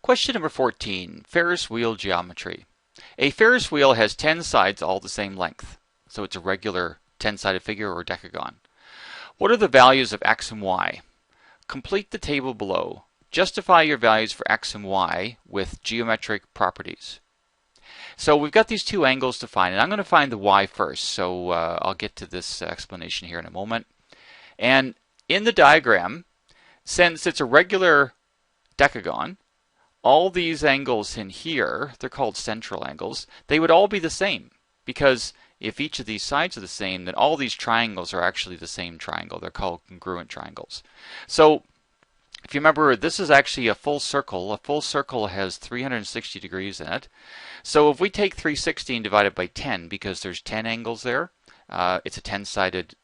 Question number 14, Ferris wheel geometry. A Ferris wheel has 10 sides all the same length. So it's a regular 10-sided figure or decagon. What are the values of x and y? Complete the table below. Justify your values for x and y with geometric properties. So we've got these two angles to find, and I'm going to find the y first. So I'll get to this explanation here in a moment. And in the diagram, since it's a regular decagon, all these angles in here, they're called central angles, they would all be the same. Because if each of these sides are the same, then all these triangles are actually the same triangle. They're called congruent triangles. So if you remember, this is actually a full circle. A full circle has 360 degrees in it. So if we take 360 and divide it by 10, because there's 10 angles there, it's a 10-sided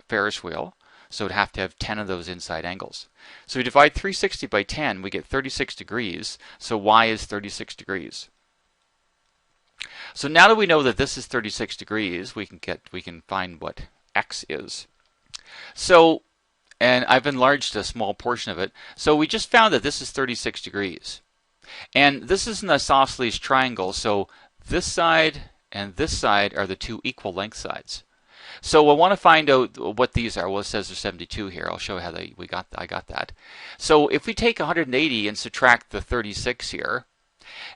Ferris wheel. So it'd have to have 10 of those inside angles. So we divide 360 by 10, we get 36 degrees. So y is 36 degrees. So now that we know that this is 36 degrees, we can find what x is. So, and I've enlarged a small portion of it. So we just found that this is 36 degrees. And this is an isosceles triangle, so this side and this side are the two equal length sides. So I want to find out what these are. Well, it says there's 72 here. I'll show you how I got that. So if we take 180 and subtract the 36 here,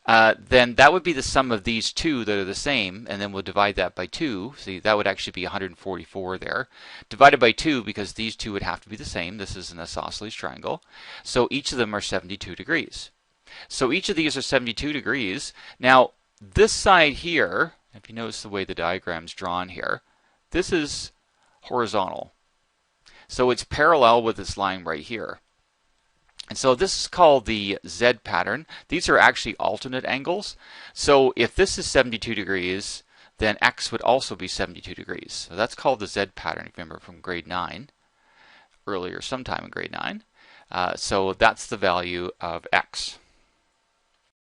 then that would be the sum of these two that are the same, and then we'll divide that by 2. See, that would actually be 144 there. Divided by 2, because these two would have to be the same. This is an isosceles triangle. So each of them are 72 degrees. So each of these are 72 degrees. Now, this side here, if you notice the way the diagram's drawn here, this is horizontal. So it's parallel with this line right here. And so this is called the Z pattern. These are actually alternate angles. So if this is 72 degrees, then x would also be 72 degrees. So that's called the Z pattern, if you remember from grade 9, earlier sometime in grade 9. So that's the value of x.